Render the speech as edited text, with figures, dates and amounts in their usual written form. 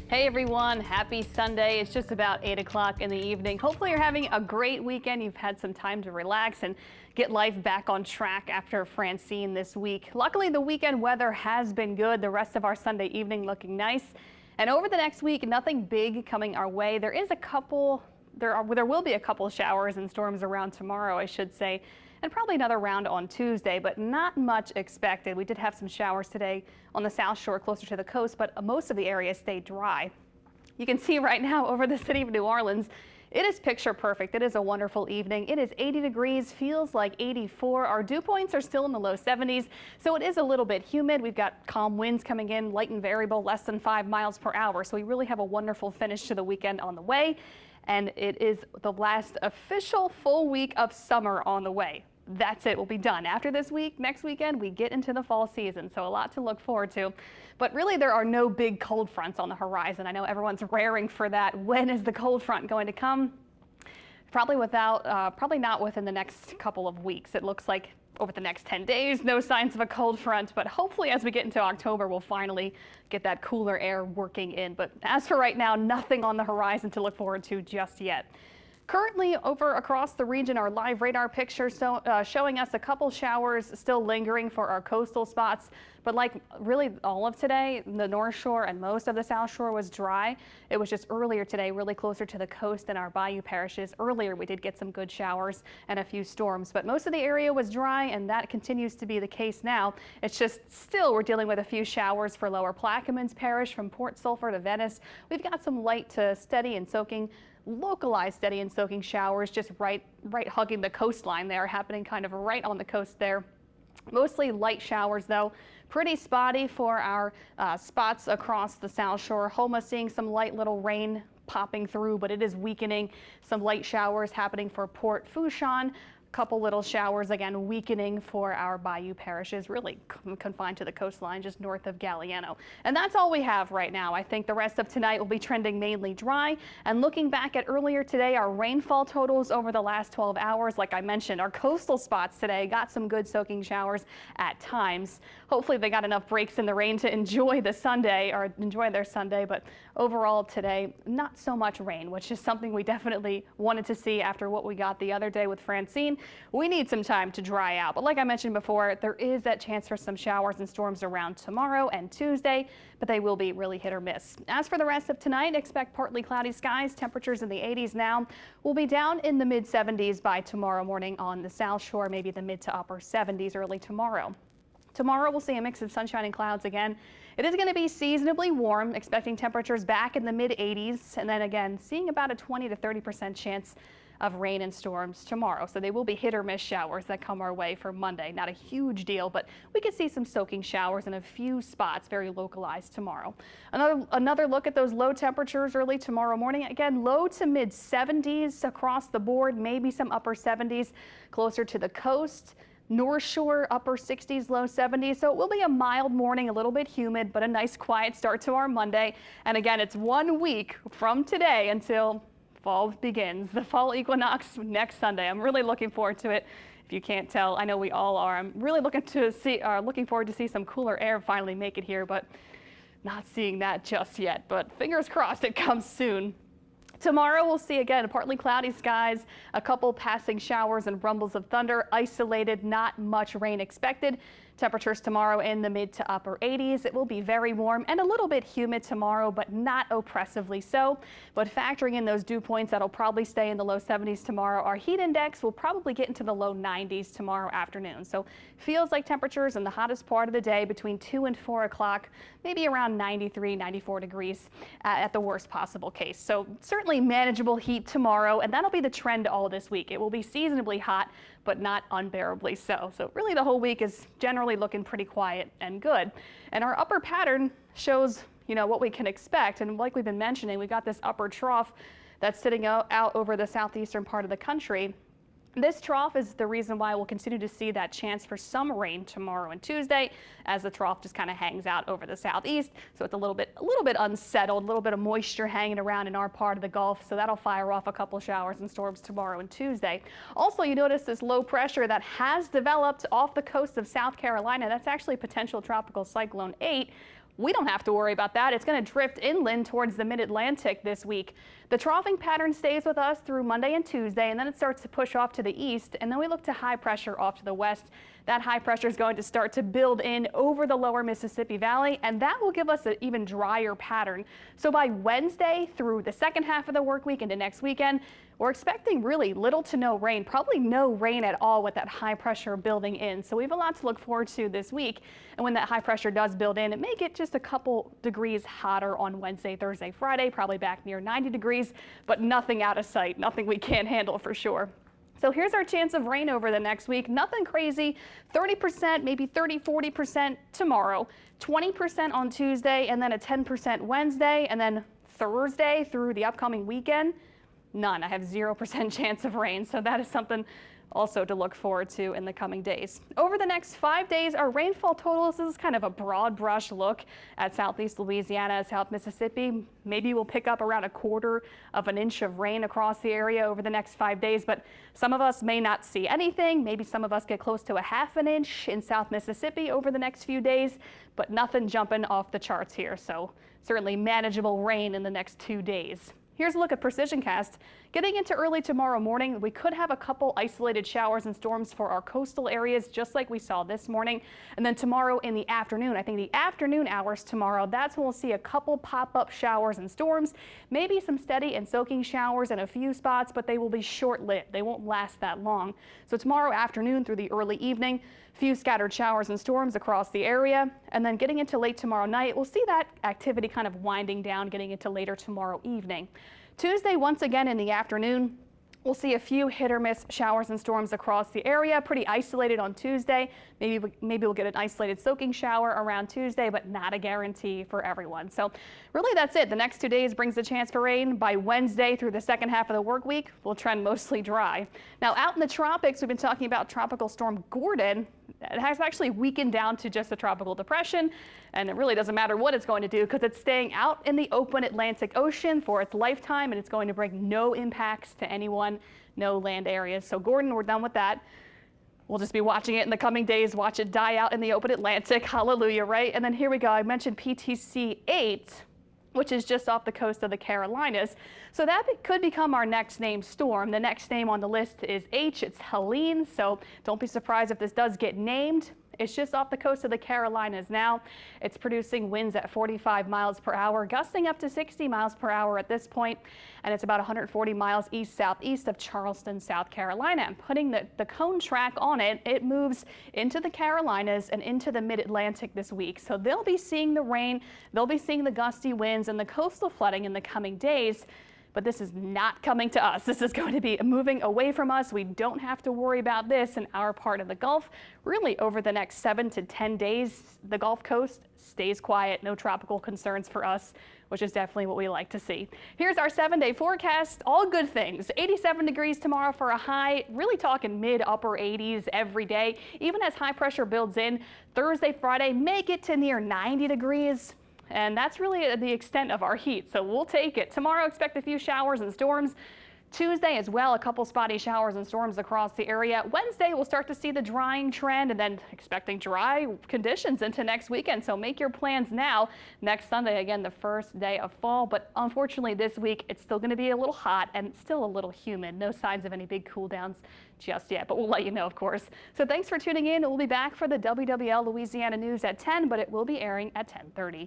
Hey everyone, happy Sunday. It's just about 8 o'clock in the evening. Hopefully you're having a great weekend. You've had some time to relax and get life back on track after Francine this week. Luckily, the weekend weather has been good. The rest of our Sunday evening looking nice. And over the next week, nothing big coming our way. There will be a couple showers and storms around tomorrow, I should say, and probably another round on Tuesday, but not much expected. We did have some showers today on the South Shore closer to the coast, but most of the area stayed dry. You can see right now over the city of New Orleans, it is picture perfect. It is a wonderful evening. It is 80 degrees, feels like 84. Our dew points are still in the low 70s, so it is a little bit humid. We've got calm winds coming in, light and variable, less than 5 miles per hour. So we really have a wonderful finish to the weekend on the way. And it is the last official full week of summer on the way. That's it. We'll be done. After this week, next weekend, we get into the fall season. So a lot to look forward to. But really, there are no big cold fronts on the horizon. I know everyone's raring for that. When is the cold front going to come? Probably not within the next couple of weeks. It looks like over the next 10 days, no signs of a cold front, but hopefully as we get into October, we'll finally get that cooler air working in. But as for right now, nothing on the horizon to look forward to just yet. Currently over across the region, our live radar picture showing us a couple showers still lingering for our coastal spots. But like really all of today, the North Shore and most of the South Shore was dry. It was just earlier today, really closer to the coast in our bayou parishes. Earlier, we did get some good showers and a few storms, but most of the area was dry, and that continues to be the case now. It's just still we're dealing with a few showers for Lower Plaquemines Parish from Port Sulphur to Venice. We've got some light to steady and soaking localized steady and soaking showers just right hugging the coastline there, happening kind of right on the coast there. Mostly light showers though, pretty spotty for our spots across the South Shore. Homa seeing some light little rain popping through, but it is weakening. Some light showers happening for Port Fourchon. Couple little showers again weakening for our bayou parishes, really confined to the coastline just north of Galliano. And that's all we have right now. I think the rest of tonight will be trending mainly dry. And looking back at earlier today, our rainfall totals over the last 12 hours, like I mentioned, our coastal spots today got some good soaking showers at times. Hopefully they got enough breaks in the rain to enjoy the Sunday or enjoy their Sunday. But overall today, not so much rain, which is something we definitely wanted to see after what we got the other day with Francine. We need some time to dry out, but like I mentioned before, there is that chance for some showers and storms around tomorrow and Tuesday, but they will be really hit or miss. As for the rest of tonight, expect partly cloudy skies, temperatures in the 80s now. We'll be down in the mid 70s by tomorrow morning on the South Shore, maybe the mid to upper 70s early tomorrow. Tomorrow we'll see a mix of sunshine and clouds again. It is going to be seasonably warm, expecting temperatures back in the mid 80s, and then again seeing about a 20 to 30% chance of rain and storms tomorrow. So they will be hit or miss showers that come our way for Monday. Not a huge deal, but we could see some soaking showers in a few spots, very localized tomorrow. Another look at those low temperatures early tomorrow morning. Again, low to mid 70s across the board, maybe some upper 70s closer to the coast. North Shore, upper 60s, low 70s. So it will be a mild morning, a little bit humid, but a nice quiet start to our Monday. And again, it's 1 week from today until fall begins, the fall equinox next Sunday. I'm really looking forward to it. If you can't tell, I know we all are. I'm really looking forward to see some cooler air finally make it here, but not seeing that just yet. But fingers crossed it comes soon. Tomorrow we'll see again partly cloudy skies, a couple passing showers and rumbles of thunder, isolated, not much rain expected. Temperatures tomorrow in the mid to upper 80s. It will be very warm and a little bit humid tomorrow, but not oppressively so. But factoring in those dew points, that'll probably stay in the low 70s tomorrow. Our heat index will probably get into the low 90s tomorrow afternoon. So feels like temperatures in the hottest part of the day between 2 and 4 o'clock, maybe around 93, 94 degrees at the worst possible case. So certainly manageable heat tomorrow, and that'll be the trend all this week. It will be seasonably hot, but not unbearably so. So really the whole week is generally looking pretty quiet and good. And our upper pattern shows, what we can expect. And like we've been mentioning, we've got this upper trough that's sitting out over the southeastern part of the country. This trough is the reason why we'll continue to see that chance for some rain tomorrow and Tuesday, as the trough just kind of hangs out over the southeast. So it's a little bit unsettled, a little bit of moisture hanging around in our part of the Gulf. So that'll fire off a couple showers and storms tomorrow and Tuesday. Also, you notice this low pressure that has developed off the coast of South Carolina. That's actually potential tropical cyclone 8. We don't have to worry about that. It's going to drift inland towards the mid-Atlantic this week. The troughing pattern stays with us through Monday and Tuesday, and then it starts to push off to the east, and then we look to high pressure off to the west. That high pressure is going to start to build in over the lower Mississippi Valley, and that will give us an even drier pattern. So by Wednesday through the second half of the work week into next weekend, we're expecting really little to no rain, probably no rain at all with that high pressure building in. So we have a lot to look forward to this week. And when that high pressure does build in, it may get just a couple degrees hotter on Wednesday, Thursday, Friday, probably back near 90 degrees, but nothing out of sight, nothing we can't handle for sure. So here's our chance of rain over the next week. Nothing crazy, 30%, maybe 30-40% tomorrow, 20% on Tuesday, and then a 10% Wednesday, and then Thursday through the upcoming weekend. None. I have 0% chance of rain, so that is something also to look forward to in the coming days. Over the next 5 days, our rainfall totals, this is kind of a broad brush look at southeast Louisiana, South Mississippi. Maybe we'll pick up around 1/4 of an inch of rain across the area over the next 5 days, but some of us may not see anything. Maybe some of us get close to 1/2 inch in South Mississippi over the next few days, but nothing jumping off the charts here. So certainly manageable rain in the next 2 days. Here's a look at PrecisionCast. Getting into early tomorrow morning, we could have a couple isolated showers and storms for our coastal areas, just like we saw this morning. And then tomorrow in the afternoon, I think the afternoon hours tomorrow, that's when we'll see a couple pop-up showers and storms, maybe some steady and soaking showers in a few spots, but they will be short-lived. They won't last that long. So tomorrow afternoon through the early evening, few scattered showers and storms across the area. And then getting into late tomorrow night, we'll see that activity kind of winding down, getting into later tomorrow evening. Tuesday, once again in the afternoon, we'll see a few hit or miss showers and storms across the area. Pretty isolated on Tuesday. Maybe we'll get an isolated soaking shower around Tuesday, but not a guarantee for everyone. So really that's it. The next 2 days brings the chance for rain. By Wednesday through the second half of the work week, we'll trend mostly dry. Now out in the tropics, we've been talking about Tropical Storm Gordon. It has actually weakened down to just a tropical depression, and it really doesn't matter what it's going to do because it's staying out in the open Atlantic Ocean for its lifetime, and it's going to bring no impacts to anyone, no land areas. So Gordon, we're done with that. We'll just be watching it in the coming days, watch it die out in the open Atlantic. Hallelujah, right? And then here we go. I mentioned PTC 8, which is just off the coast of the Carolinas. So that could become our next named storm. The next name on the list is H. It's Helene, so don't be surprised if this does get named. It's just off the coast of the Carolinas now. It's producing winds at 45 miles per hour, gusting up to 60 miles per hour at this point, and it's about 140 miles east-southeast of Charleston, South Carolina. And putting the cone track on it, it moves into the Carolinas and into the mid-Atlantic this week. So they'll be seeing the rain, they'll be seeing the gusty winds and the coastal flooding in the coming days. But this is not coming to us. This is going to be moving away from us. We don't have to worry about this in our part of the Gulf. Really, over the next 7 to 10 days, the Gulf Coast stays quiet. No tropical concerns for us, which is definitely what we like to see. Here's our 7-day forecast. All good things. 87 degrees tomorrow for a high. Really talking mid-upper 80s every day. Even as high pressure builds in, Thursday, Friday, make it to near 90 degrees. And that's really the extent of our heat, so we'll take it. Tomorrow, expect a few showers and storms. Tuesday as well, a couple spotty showers and storms across the area. Wednesday, we'll start to see the drying trend, and then expecting dry conditions into next weekend. So make your plans now. Next Sunday, again, the first day of fall. But unfortunately, this week, it's still going to be a little hot and still a little humid. No signs of any big cool downs just yet, but we'll let you know, of course. So thanks for tuning in. We'll be back for the WWL Louisiana News at 10, but it will be airing at 10:30.